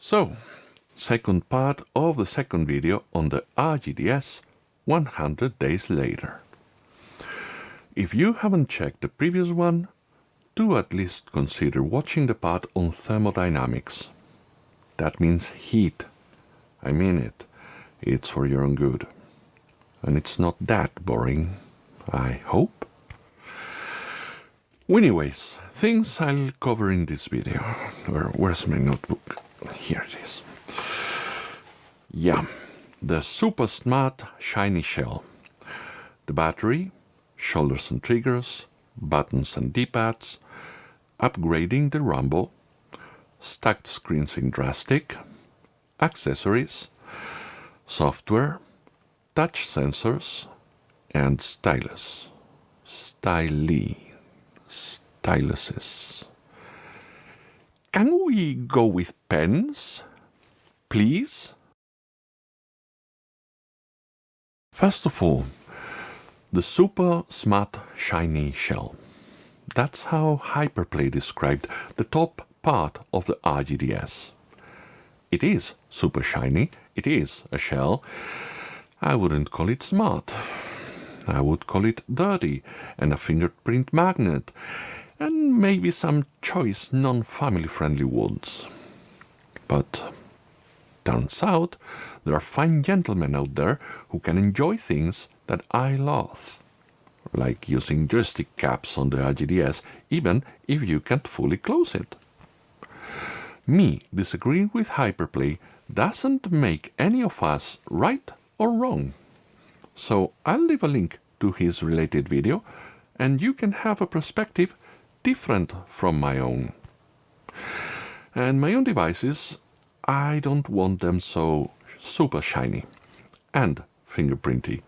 So, second part of the second video on the RGDS 100 days later. If you haven't checked the previous one, do at least consider watching the part on thermodynamics. That means heat. I mean it. It's for your own good. And it's not that boring, I hope. Anyways, things I'll cover in this video. Where's my notebook? Here it is. Yeah, the super smart shiny shell. The battery, shoulders and triggers, buttons and D-pads, upgrading the rumble, stacked screens in drastic, accessories, software, touch sensors, and stylus. Styluses. Can we go with pens, please? First of all, the super smart shiny shell. That's how HyperPlay described the top part of the RGDS. It is super shiny, it is a shell. I wouldn't call it smart. I would call it dirty and a fingerprint magnet, and maybe some choice non-family friendly words. But turns out there are fine gentlemen out there who can enjoy things that I loathe, like using joystick caps on the RGDS even if you can't fully close it. Me disagreeing with HyperPlay doesn't make any of us right or wrong. So I'll leave a link to his related video and you can have a perspective different from my own. And my own devices, I don't want them so super shiny and fingerprinty.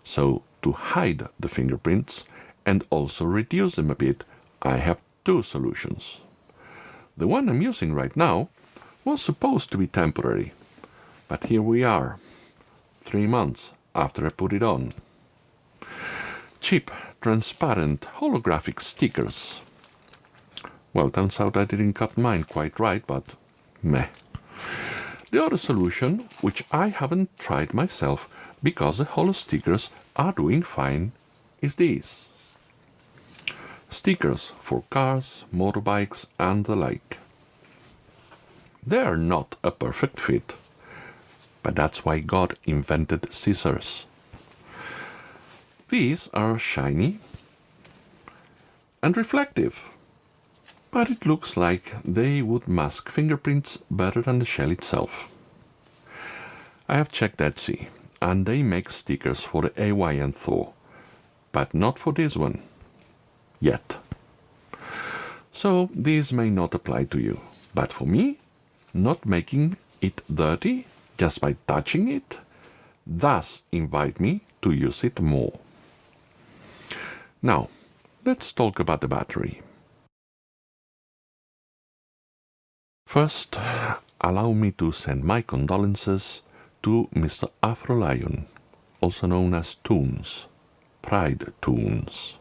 So to hide the fingerprints and also reduce them a bit, I have two solutions. The one I'm using right now was supposed to be temporary, but here we are, 3 months after I put it on. Cheap, transparent, holographic stickers. Well, turns out I didn't cut mine quite right, but meh. The other solution, which I haven't tried myself because the holo stickers are doing fine, is this. Stickers for cars, motorbikes and the like. They are not a perfect fit, but that's why God invented scissors. These are shiny and reflective, but it looks like they would mask fingerprints better than the shell itself. I have checked Etsy, and they make stickers for the AY and Thor, but not for this one. Yet. So these may not apply to you, but for me, not making it dirty just by touching it does invite me to use it more. Now, let's talk about the battery. First, allow me to send my condolences to Mr. Afro Lion, also known as Toons, Pride Toons.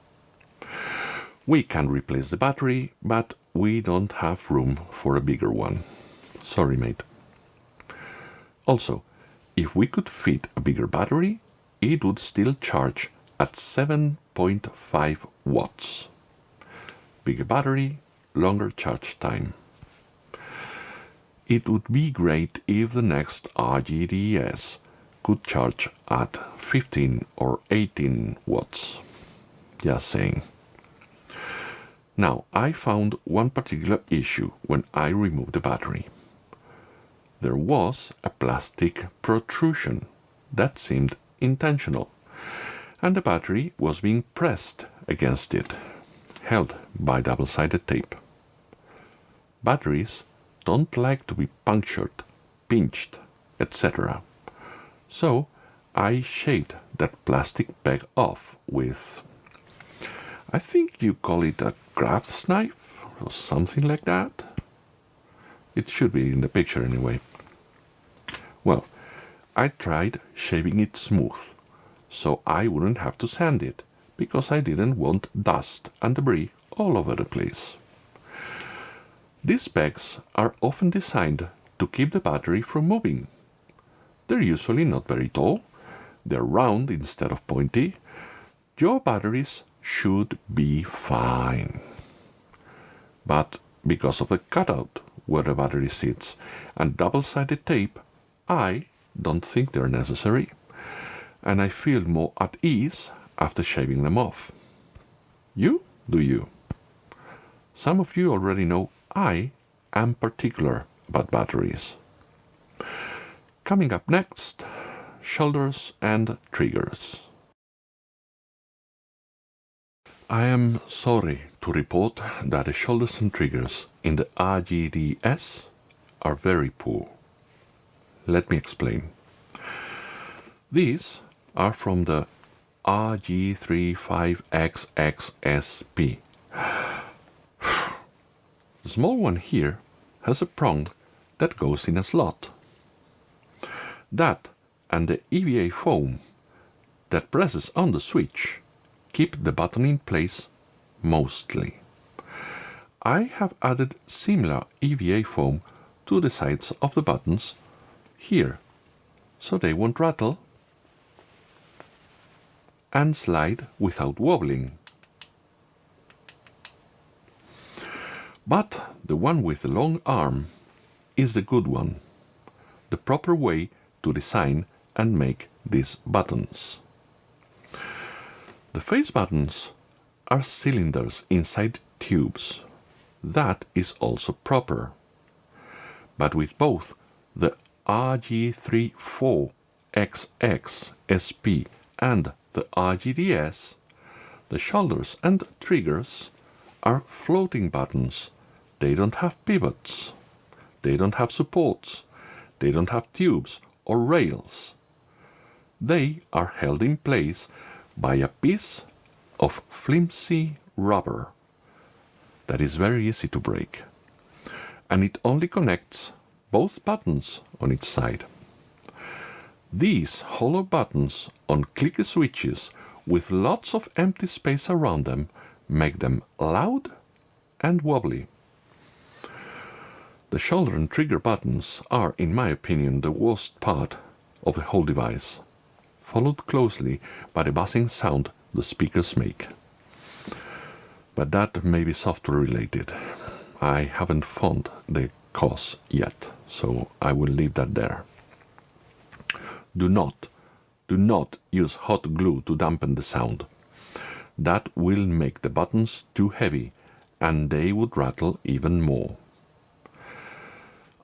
We can replace the battery, but we don't have room for a bigger one. Sorry, mate. Also, if we could fit a bigger battery, it would still charge at 7.5 watts. Bigger battery, longer charge time. It would be great if the next RGDS could charge at 15 or 18 watts. Just saying. Now, I found one particular issue when I removed the battery. There was a plastic protrusion that seemed intentional, and the battery was being pressed against it, held by double-sided tape. Batteries don't like to be punctured, pinched, etc. So I shaved that plastic peg off with, I think you call it a crafts knife or something like that. It should be in the picture anyway. Well, I tried shaving it smooth, so I wouldn't have to sand it, because I didn't want dust and debris all over the place. These pegs are often designed to keep the battery from moving. They're usually not very tall, they're round instead of pointy. Your batteries should be fine. But because of the cutout where the battery sits and double-sided tape, I don't think they're necessary, and I feel more at ease after shaving them off. You? Do you? Some of you already know I am particular about batteries. Coming up next, shoulders and triggers. I am sorry to report that the shoulders and triggers in the RGDS are very poor. Let me explain. These are from the RG35XXSP. The small one here has a prong that goes in a slot. That and the EVA foam that presses on the switch keep the button in place mostly. I have added similar EVA foam to the sides of the buttons here, so they won't rattle and slide without wobbling. But the one with the long arm is the good one, the proper way to design and make these buttons. The face buttons are cylinders inside tubes. That is also proper. But with both the RG34XX and the RGDS, the shoulders and triggers are floating buttons. They don't have pivots. They don't have supports. They don't have tubes or rails. They are held in place by a piece of flimsy rubber that is very easy to break, and it only connects both buttons on each side. These hollow buttons on clicky switches with lots of empty space around them make them loud and wobbly. The shoulder and trigger buttons are, in my opinion, the worst part of the whole device, followed closely by the buzzing sound the speakers make. But that may be software related. I haven't found the cause yet, so I will leave that there. Do not use hot glue to dampen the sound. That will make the buttons too heavy and they would rattle even more.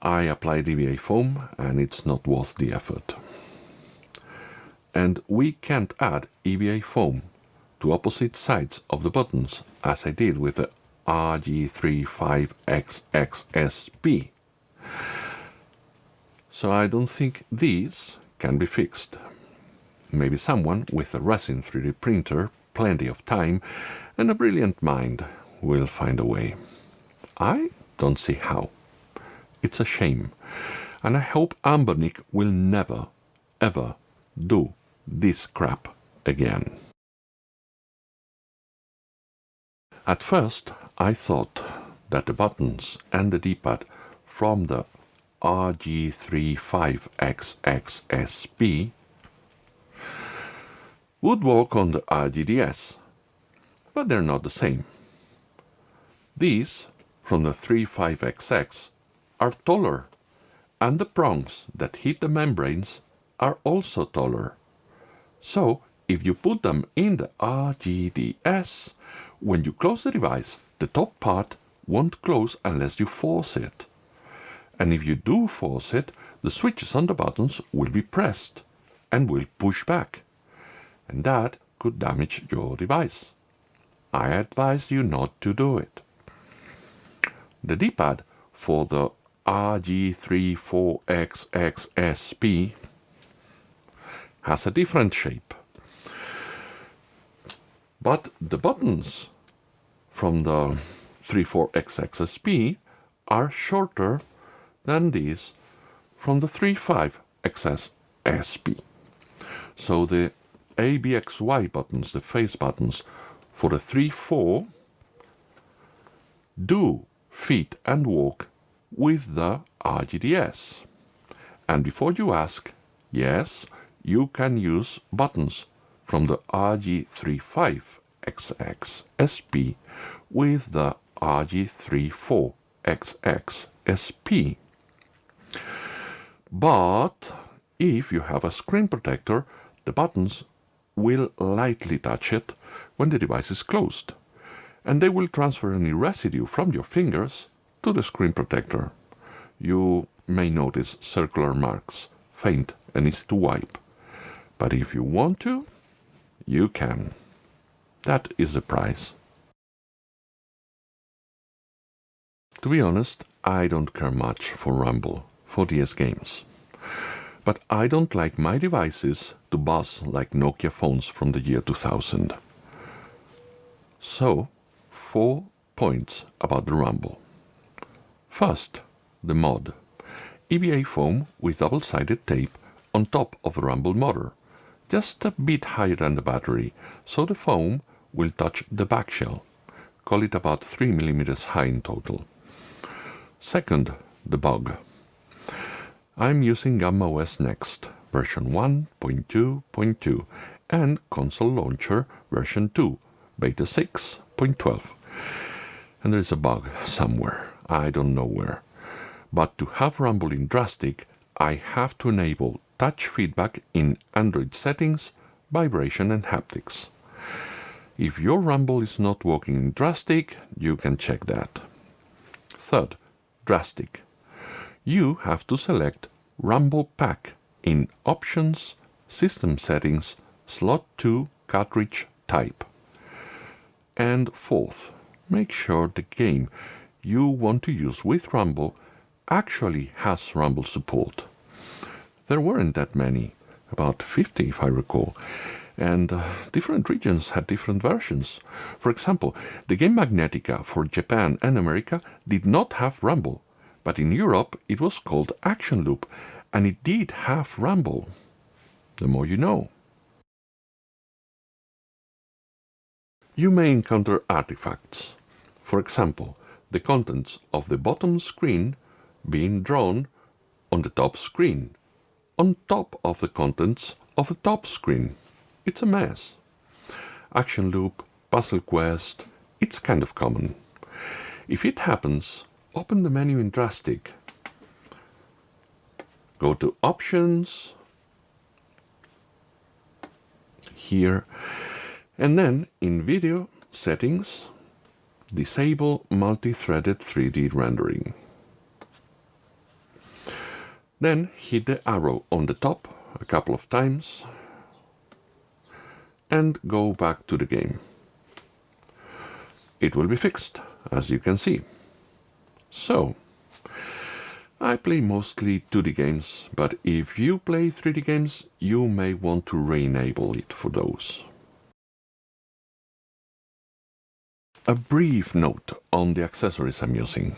I applied EVA foam and it's not worth the effort. And we can't add EVA foam to opposite sides of the buttons as I did with the RG35XXSP. So I don't think these can be fixed. Maybe someone with a resin 3D printer, plenty of time, and a brilliant mind will find a way. I don't see how. It's a shame, and I hope Ambernick will never, ever do this crap again. At first, I thought that the buttons and the D-pad from the RG35XXSP would work on the RGDS, but they're not the same. These, from the 35XX, are taller, and the prongs that hit the membranes are also taller. So, if you put them in the RGDS, when you close the device, the top part won't close unless you force it. And if you do force it, the switches on the buttons will be pressed and will push back. And that could damage your device. I advise you not to do it. The D-pad for the RG34XXSP has a different shape. But the buttons from the 34XXSP are shorter than these from the 35XSP. So the ABXY buttons, the face buttons for the 34, do fit and work with the RGDS. And before you ask, yes, you can use buttons from the RG35XX SP with the RG34XX SP. But if you have a screen protector, the buttons will lightly touch it when the device is closed, and they will transfer any residue from your fingers to the screen protector. You may notice circular marks, faint and easy to wipe. But if you want to, you can. That is the price. To be honest, I don't care much for rumble for DS games. But I don't like my devices to buzz like Nokia phones from the year 2000. So, 4 points about the rumble. First, the mod. EVA foam with double-sided tape on top of the rumble motor, just a bit higher than the battery, so the foam will touch the back shell. Call it about 3 mm high in total. Second, the bug. I'm using Gamma OS Next version 1.2.2 and Console Launcher version 2, beta 6.12. And there's a bug somewhere, I don't know where. But to have rumble in Drastic, I have to enable touch feedback in Android settings, vibration and haptics. If your rumble is not working in Drastic, you can check that. Third, Drastic. You have to select Rumble Pack in Options, System Settings, Slot 2 Cartridge Type. And fourth, make sure the game you want to use with rumble actually has rumble support. There weren't that many, about 50 if I recall, and different regions had different versions. For example, the game Magnetica for Japan and America did not have rumble, but in Europe it was called Action Loop, and it did have rumble. The more you know. You may encounter artifacts. For example, the contents of the bottom screen being drawn on the top screen, on top of the contents of the top screen. It's a mess. Action Loop, Puzzle Quest, it's kind of common. If it happens, open the menu in Drastic. Go to Options, here, and then in Video Settings, disable multi-threaded 3D rendering. Then hit the arrow on the top a couple of times and go back to the game. It will be fixed, as you can see. So, I play mostly 2D games, but if you play 3D games, you may want to re-enable it for those. A brief note on the accessories I'm using.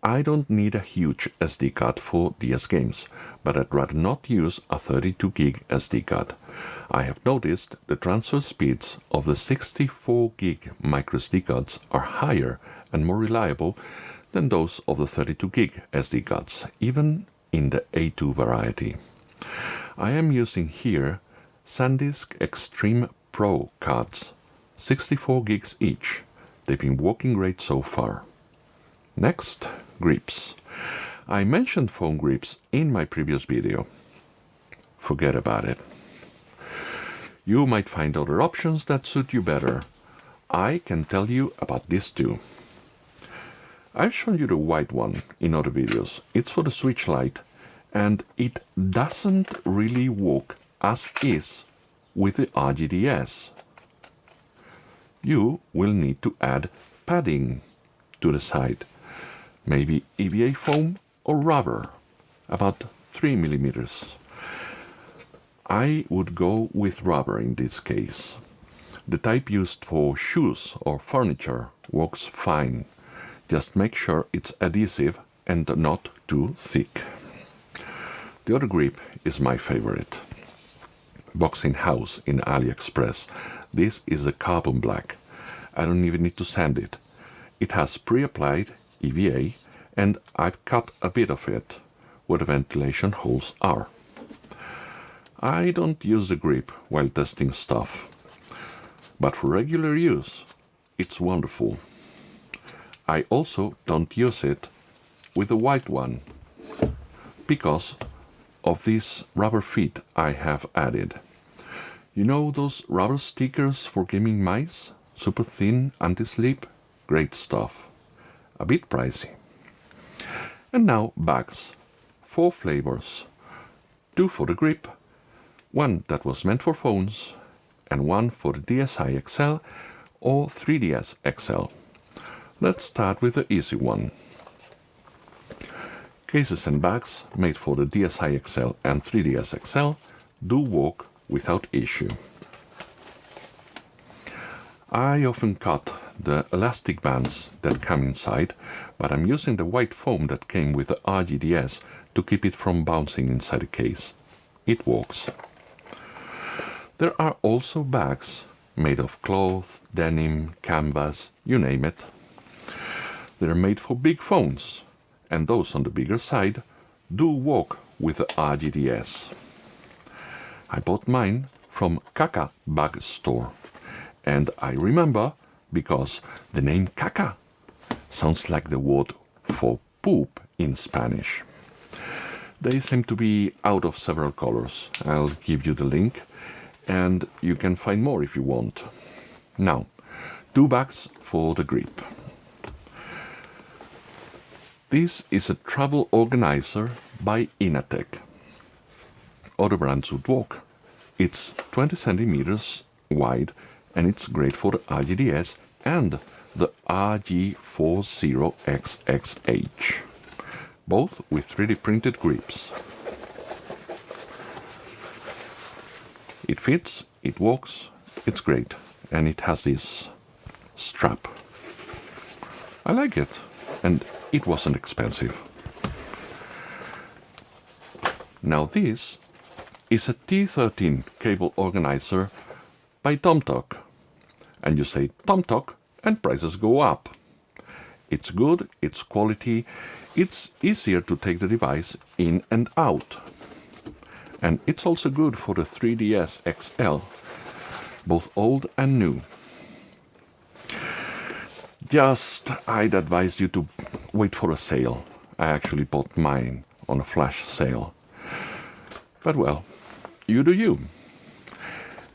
I don't need a huge SD card for DS games, but I'd rather not use a 32 gig SD card. I have noticed the transfer speeds of the 64 gig microSD cards are higher and more reliable than those of the 32 gig SD cards, even in the A2 variety. I am using here SanDisk Extreme Pro cards, 64 gigs each. They've been working great so far. Next, grips. I mentioned foam grips in my previous video. Forget about it. You might find other options that suit you better. I can tell you about this too. I've shown you the white one in other videos. It's for the Switch Lite, and it doesn't really work as is with the RGDS. You will need to add padding to the side. Maybe EVA foam or rubber, about 3 mm. I would go with rubber in this case. The type used for shoes or furniture works fine. Just make sure it's adhesive and not too thick. The other grip is my favorite. Boxing House in AliExpress. This is a carbon black. I don't even need to sand it. It has pre-applied EVA and I've cut a bit of it where the ventilation holes are. I don't use the grip while testing stuff, but for regular use, it's wonderful. I also don't use it with the white one because of these rubber feet I have added. You know those rubber stickers for gaming mice? Super thin, anti-slip? Great stuff. A bit pricey. And now bags. 4 flavors. 2 for the grip, 1 that was meant for phones, and 1 for the DSi XL or 3DS XL. Let's start with the easy one. Cases and bags made for the DSi XL and 3DS XL do work without issue. I often cut the elastic bands that come inside, but I'm using the white foam that came with the RGDS to keep it from bouncing inside the case. It works. There are also bags made of cloth, denim, canvas, you name it. They're made for big phones, and those on the bigger side do work with the RGDS. I bought mine from Caca Bag Store, and I remember because the name caca sounds like the word for poop in Spanish. They seem to be out of several colors. I'll give you the link, and you can find more if you want. Now, 2 bags for the grip. This is a travel organizer by Inatech. Other brands would work. It's 20 centimeters wide, and it's great for the RGDS and the RG40XXH, both with 3D printed grips. It fits, it works, it's great, and it has this strap. I like it, and it wasn't expensive. Now this is a T13 cable organizer by TomTok. And you say TomTok and prices go up. It's good, it's quality, it's easier to take the device in and out. And it's also good for the 3DS XL, both old and new. Just, I'd advise you to wait for a sale. I actually bought mine on a flash sale. But well, you do you.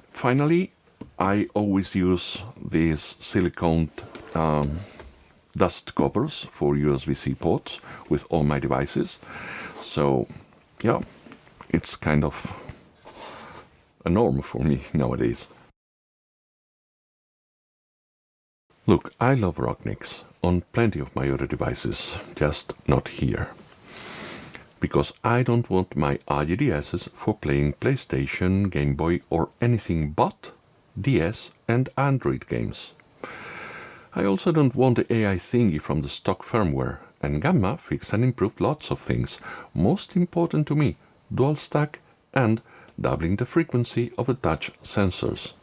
Finally, I always use these silicone dust covers for USB-C ports with all my devices. So, yeah, it's kind of a norm for me nowadays. Look, I love Rocknicks on plenty of my other devices, just not here. Because I don't want my RGDSs for playing PlayStation, Game Boy or anything but DS and Android games. I also don't want the AI thingy from the stock firmware, and Gamma fixed and improved lots of things, most important to me, dual stack and doubling the frequency of the touch sensors.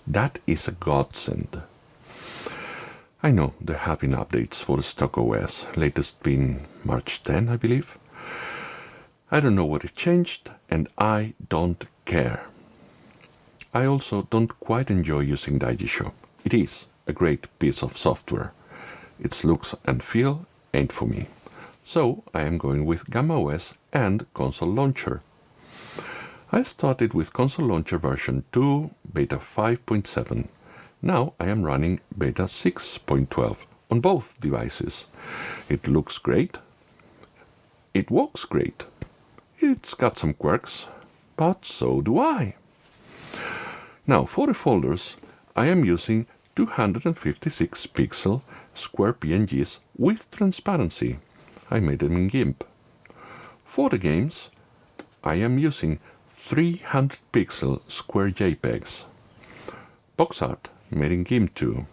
That is a godsend. I know there have been updates for the stock OS, latest being March 10, I believe. I don't know what it changed, and I don't care. I also don't quite enjoy using Daijisho. It is a great piece of software. Its looks and feel ain't for me. So I am going with Gamma OS and Console Launcher. I started with Console Launcher version 2, beta 5.7. Now I am running beta 6.12 on both devices. It looks great. It works great. It's got some quirks, but so do I. Now for the folders, I am using 256 pixel square PNGs with transparency. I made them in GIMP. For the games, I am using 300 pixel square JPEGs. Box art made in GIMP too.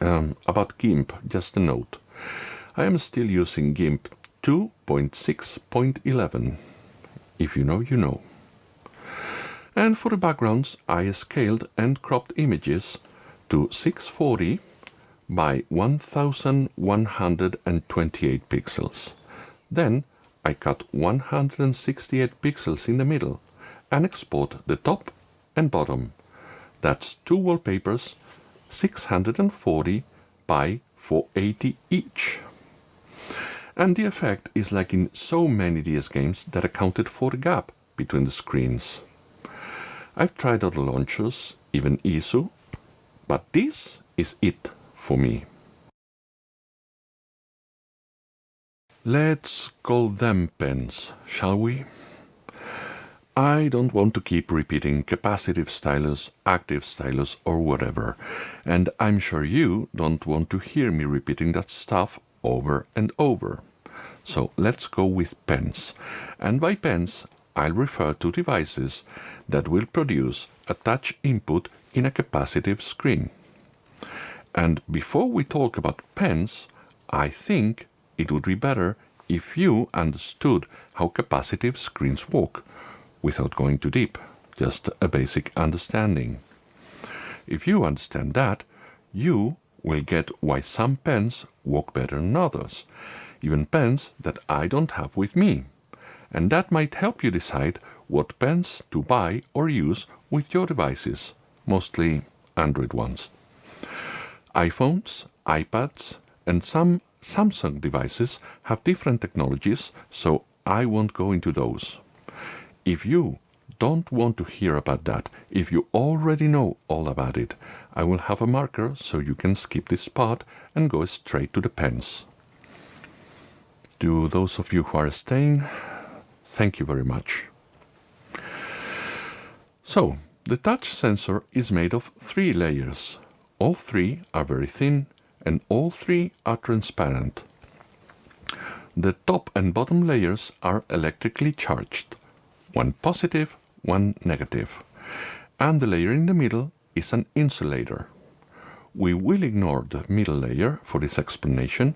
About GIMP, just a note. I am still using GIMP 2.6.11. If you know, you know. And for the backgrounds, I scaled and cropped images to 640 by 1128 pixels. Then I cut 168 pixels in the middle and export the top and bottom. That's two wallpapers, 640 by 480 each. And the effect is like in so many DS games that accounted for the gap between the screens. I've tried other launchers, even ISO, but this is it for me. Let's call them pens, shall we? I don't want to keep repeating capacitive stylus, active stylus, or whatever, and I'm sure you don't want to hear me repeating that stuff over and over. So let's go with pens, and by pens I'll refer to devices that will produce a touch input in a capacitive screen. And before we talk about pens, I think it would be better if you understood how capacitive screens work, without going too deep, just a basic understanding. If you understand that, you will get why some pens work better than others, even pens that I don't have with me. And that might help you decide what pens to buy or use with your devices, mostly Android ones. iPhones, iPads, and some Samsung devices have different technologies, so I won't go into those. If you don't want to hear about that, if you already know all about it, I will have a marker so you can skip this part and go straight to the pens. To those of you who are staying, thank you very much. So, the touch sensor is made of 3 layers. All 3 are very thin and all 3 are transparent. The top and bottom layers are electrically charged. One positive, one negative. And the layer in the middle is an insulator. We will ignore the middle layer for this explanation,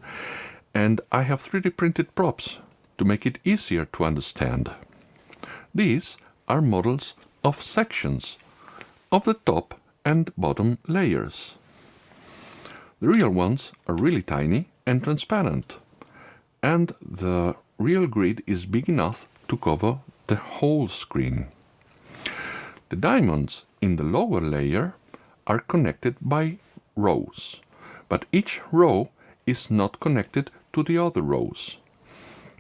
and I have 3D printed props to make it easier to understand. These are models of sections of the top and bottom layers. The real ones are really tiny and transparent, and the real grid is big enough to cover the whole screen. The diamonds in the lower layer are connected by rows, but each row is not connected to the other rows.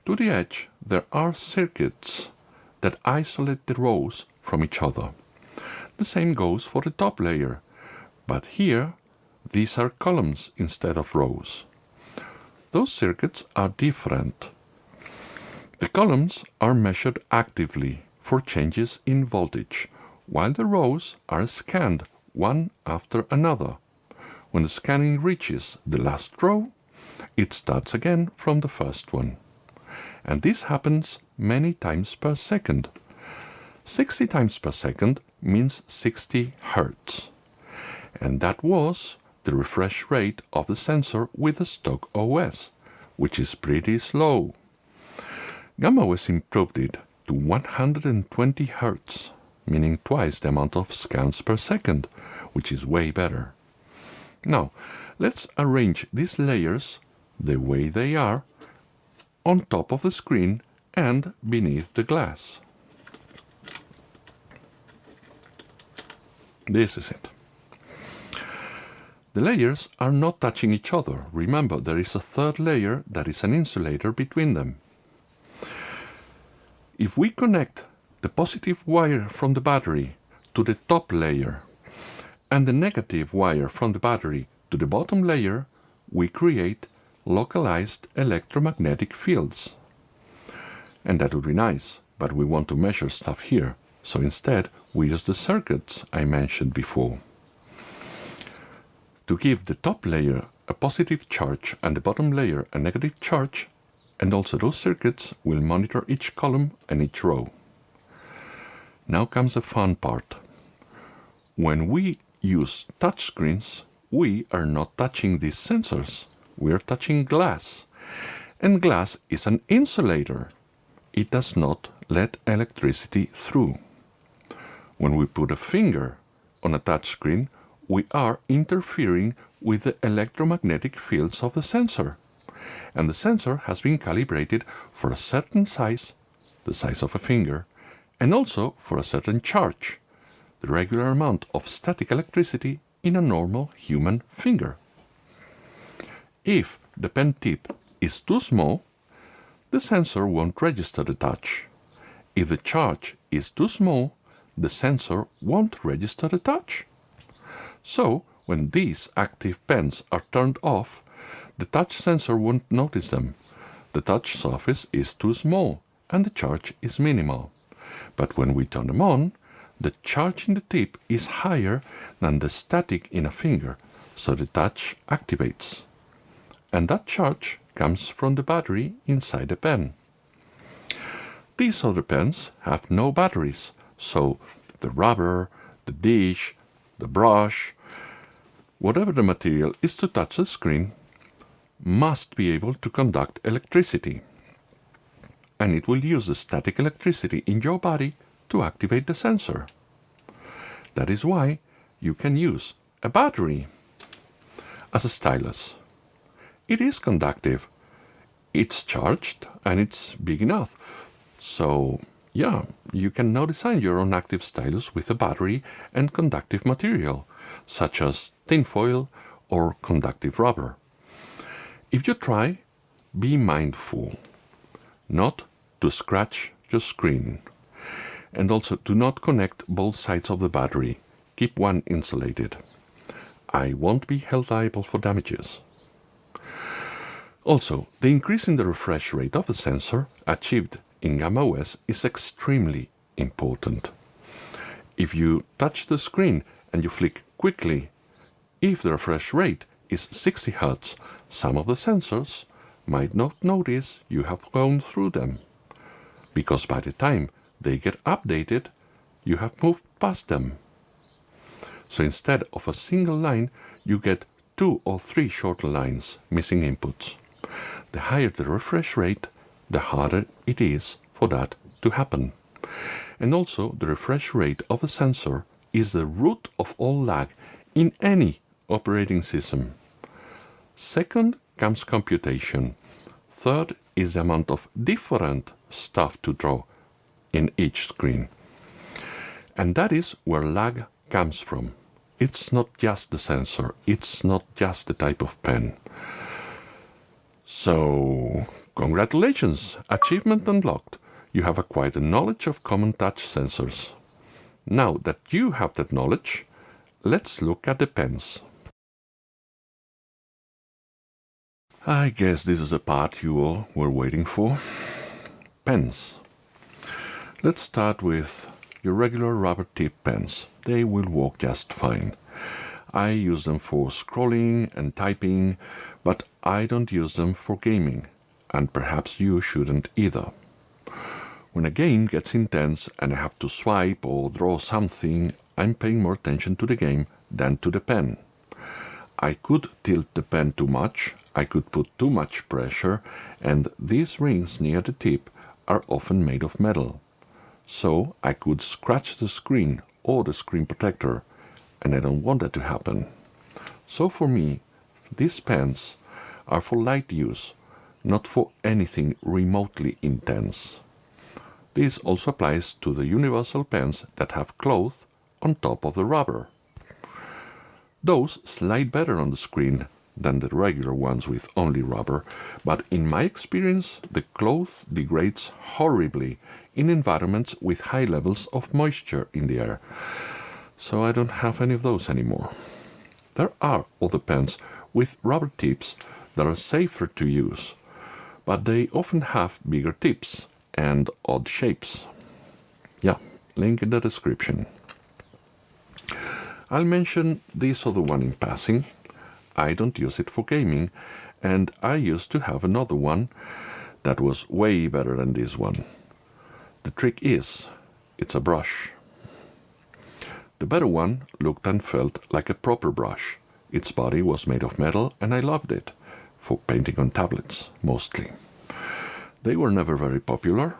To the edge there are circuits that isolate the rows from each other. The same goes for the top layer, but here these are columns instead of rows. Those circuits are different. The columns are measured actively for changes in voltage, while the rows are scanned one after another. When the scanning reaches the last row, it starts again from the first one. And this happens many times per second. 60 times per second means 60 Hertz. And that was the refresh rate of the sensor with the stock OS, which is pretty slow. GammaOS improved it to 120 Hz, meaning twice the amount of scans per second, which is way better. Now, let's arrange these layers the way they are on top of the screen and beneath the glass. This is it. The layers are not touching each other. Remember, there is a third layer that is an insulator between them. If we connect the positive wire from the battery to the top layer and the negative wire from the battery to the bottom layer, we create localized electromagnetic fields. And that would be nice, but we want to measure stuff here, so instead we use the circuits I mentioned before. To give the top layer a positive charge and the bottom layer a negative charge, and also those circuits will monitor each column and each row. Now comes the fun part. When we use touchscreens, we are not touching these sensors. We are touching glass. And glass is an insulator. It does not let electricity through. When we put a finger on a touchscreen, we are interfering with the electromagnetic fields of the sensor. And the sensor has been calibrated for a certain size, the size of a finger, and also for a certain charge, the regular amount of static electricity in a normal human finger. If the pen tip is too small, the sensor won't register the touch. If the charge is too small, the sensor won't register the touch. So, when these active pens are turned off, the touch sensor won't notice them. The touch surface is too small and the charge is minimal. But when we turn them on, the charge in the tip is higher than the static in a finger, so the touch activates. And that charge comes from the battery inside the pen. These other pens have no batteries, so the rubber, the dish, the brush, whatever the material is to touch the screen, must be able to conduct electricity. And it will use the static electricity in your body to activate the sensor. That is why you can use a battery as a stylus. It is conductive, it's charged, and it's big enough. So, yeah, you can now design your own active stylus with a battery and conductive material, such as tinfoil or conductive rubber. If you try, be mindful not to scratch your screen. And also do not connect both sides of the battery. Keep one insulated. I won't be held liable for damages. Also, the increase in the refresh rate of the sensor achieved in Gamma OS is extremely important. If you touch the screen and you flick quickly, if the refresh rate is 60 Hz, some of the sensors might not notice you have gone through them, because by the time they get updated, you have moved past them. So instead of a single line, you get 2 or 3 shorter lines missing inputs. The higher the refresh rate, the harder it is for that to happen. And also, the refresh rate of a sensor is the root of all lag in any operating system. Second comes computation. Third is the amount of different stuff to draw in each screen. And that is where lag comes from. It's not just the sensor, it's not just the type of pen. So, congratulations! Achievement unlocked. You have acquired a knowledge of common touch sensors. Now that you have that knowledge, let's look at the pens. I guess this is the part you all were waiting for. Pens. Let's start with your regular rubber tip pens. They will work just fine. I use them for scrolling and typing, but I don't use them for gaming, and perhaps you shouldn't either. When a game gets intense and I have to swipe or draw something, I'm paying more attention to the game than to the pen. I could tilt the pen too much, I could put too much pressure, and these rings near the tip are often made of metal. So I could scratch the screen or the screen protector, and I don't want that to happen. So for me, these pens are for light use, not for anything remotely intense. This also applies to the universal pens that have cloth on top of the rubber. Those slide better on the screen than the regular ones with only rubber, but in my experience, the cloth degrades horribly in environments with high levels of moisture in the air. So I don't have any of those anymore. There are other pens with rubber tips that are safer to use, but they often have bigger tips and odd shapes. Yeah, link in the description. I'll mention this other one in passing. I don't use it for gaming, and I used to have another one that was way better than this one. The trick is, it's a brush. The better one looked and felt like a proper brush. Its body was made of metal, and I loved it, for painting on tablets, mostly. They were never very popular,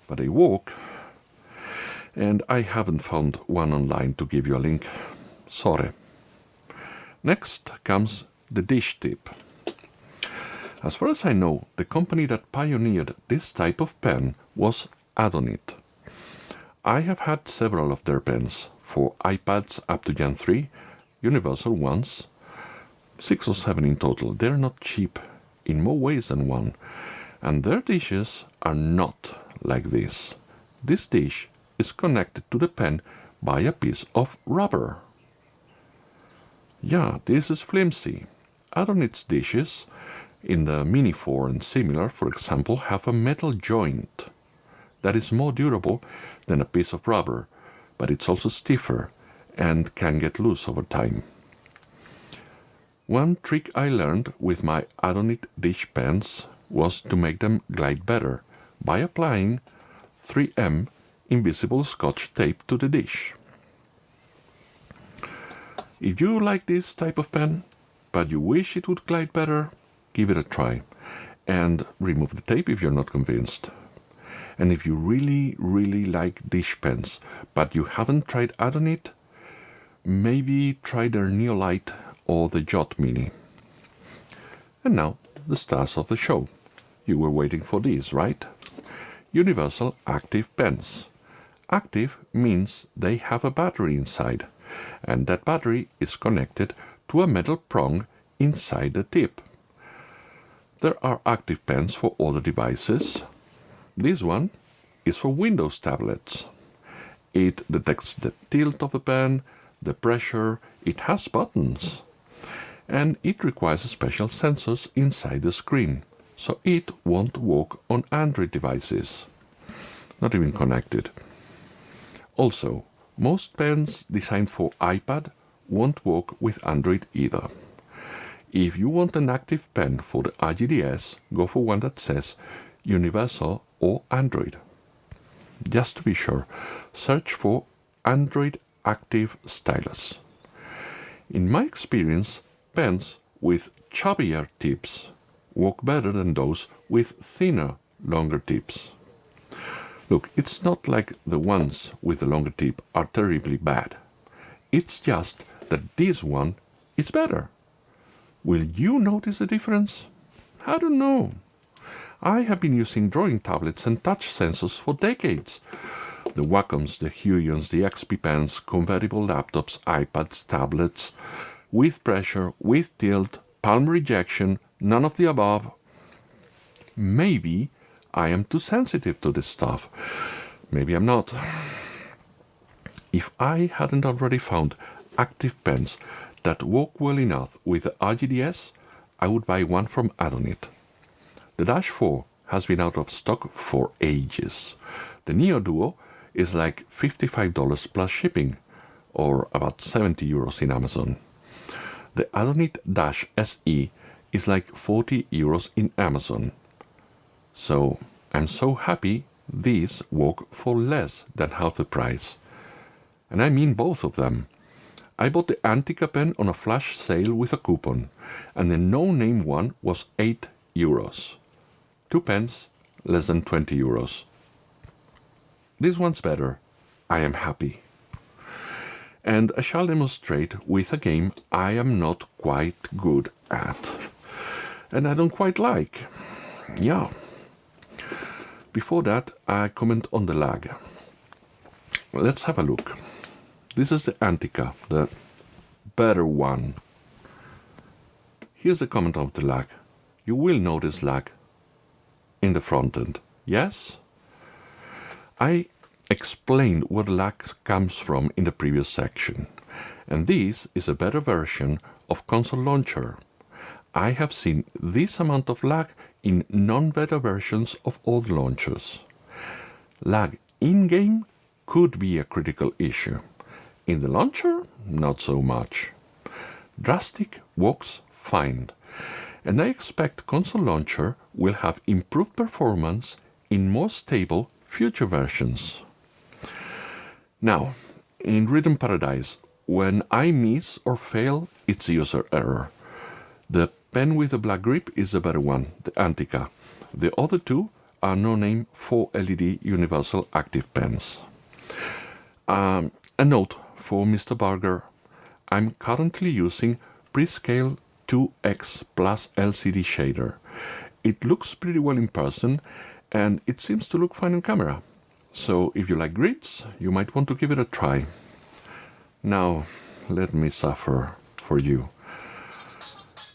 but they work, and I haven't found one online to give you a link. Sorry. Next comes the dish tip. As far as I know, the company that pioneered this type of pen was Adonit. I have had several of their pens for iPads up to Gen 3, universal ones, 6 or 7 in total. They're not cheap in more ways than one, and their dishes are not like this. This dish is connected to the pen by a piece of rubber. Yeah, this is flimsy. Adonit's dishes, in the Mini 4 and similar, for example, have a metal joint that is more durable than a piece of rubber, but it's also stiffer and can get loose over time. One trick I learned with my Adonit dish pens was to make them glide better by applying 3M invisible Scotch tape to the dish. If you like this type of pen, but you wish it would glide better, give it a try and remove the tape if you're not convinced. And if you really like dish pens, but you haven't tried Adonit, maybe try their Neolite or the Jot Mini. And now, the stars of the show. You were waiting for these, right? Universal active pens. Active means they have a battery inside, and that battery is connected to a metal prong inside the tip. There are active pens for other devices. This one is for Windows tablets. It detects the tilt of the pen, the pressure, it has buttons, and it requires special sensors inside the screen, so it won't work on Android devices, not even connected. Also, most pens designed for iPad won't work with Android either. If you want an active pen for the IYKYK, go for one that says Universal or Android. Just to be sure, search for Android Active Stylus. In my experience, pens with chubbier tips work better than those with thinner, longer tips. Look, it's not like the ones with the longer tip are terribly bad. It's just that this one is better. Will you notice the difference? I don't know. I have been using drawing tablets and touch sensors for decades. The Wacoms, the Huions, the XP pens, convertible laptops, iPads, tablets, with pressure, with tilt, palm rejection, none of the above. Maybe I am too sensitive to this stuff. Maybe I'm not. If I hadn't already found active pens that work well enough with the IYKYK, I would buy one from Adonit. The Dash 4 has been out of stock for ages. The Neo Duo is like $55 plus shipping, or about 70 euros in Amazon. The Adonit Dash SE is like 40 euros in Amazon. So I'm so happy these work for less than half the price. And I mean both of them. I bought the Antica pen on a flash sale with a coupon, and the no-name one was 8 euros. 2 pens, less than 20 euros. This one's better. I am happy. And I shall demonstrate with a game I am not quite good at. And I don't quite like. Yeah. Before that, I comment on the lag. Let's have a look. This is the Antica, the better one. Here's a comment of the lag. You will notice lag in the front end. Yes? I explained where the lag comes from in the previous section, and this is a better version of Console Launcher. I have seen this amount of lag in non-beta versions of old launchers. Lag in-game could be a critical issue. In the launcher, not so much. Drastic works fine, and I expect Console Launcher will have improved performance in more stable future versions. Now, in Rhythm Paradise, when I miss or fail, it's user error. The pen with the black grip is the better one, the Antica. The other two are no-name 4LED universal active pens. A note for Mr. Barger. I'm currently using Prescale 2X Plus LCD shader. It looks pretty well in person, and it seems to look fine on camera. So if you like grids, you might want to give it a try. Now, let me suffer for you.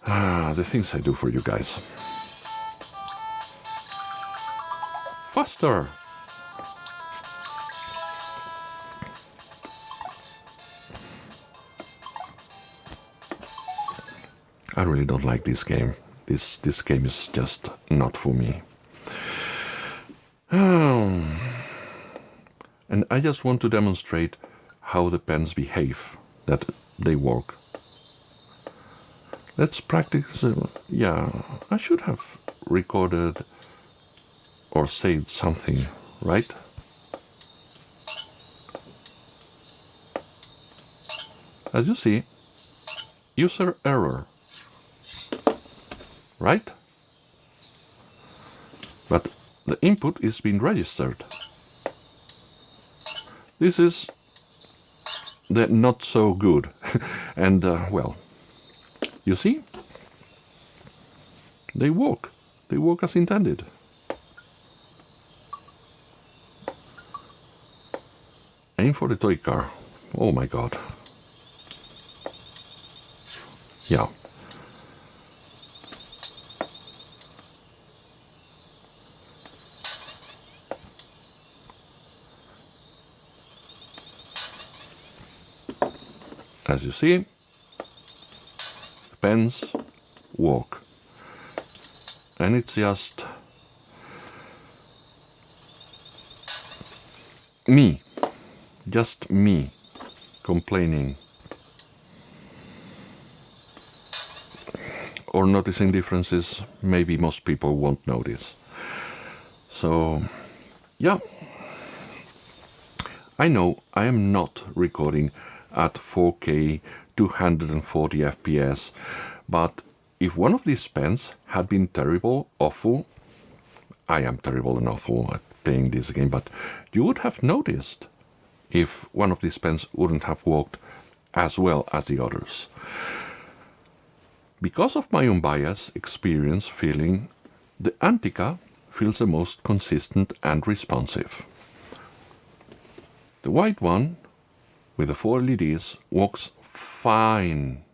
The things I do for you guys. Faster! I really don't like this game. This game is just not for me. And I just want to demonstrate how the pens behave, that they work. Let's practice. Yeah, I should have recorded or saved something, right? As you see, user error, right? But the input is being registered. This is the not so good. And well, you see? They work. They work as intended. Aim for the toy car. Oh my god. Yeah. As you see, the pens work. And it's just me complaining or noticing differences maybe most people won't notice. So, yeah. I know I am not recording at 4K 240 FPS, but if one of these pens had been terrible, awful, I am terrible and awful at playing this game, but you would have noticed if one of these pens wouldn't have worked as well as the others. Because of my unbiased experience feeling, the Antica feels the most consistent and responsive. The white one with the 4 LEDs works fine.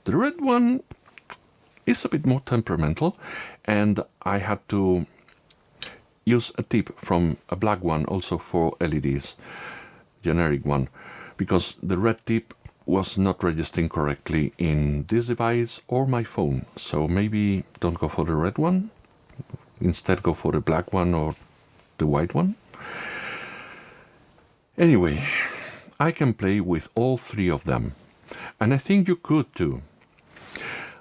The red one is a bit more temperamental, and I had to use a tip from a black one also for LEDs, generic one, because the red tip was not registering correctly in this device or my phone. So maybe don't go for the red one, instead go for the black one or the white one. Anyway, I can play with all 3 of them, and I think you could too.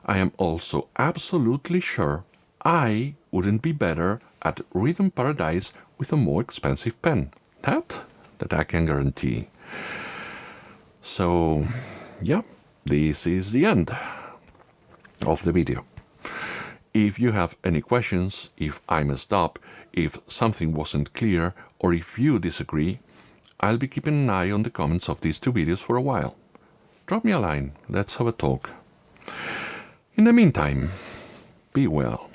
I am also absolutely sure I wouldn't be better at Rhythm Paradise with a more expensive pen. That I can guarantee. So, yeah, this is the end of the video. If you have any questions, if I messed up, if something wasn't clear, or if you disagree, I'll be keeping an eye on the comments of these 2 videos for a while. Drop me a line, let's have a talk. In the meantime, be well.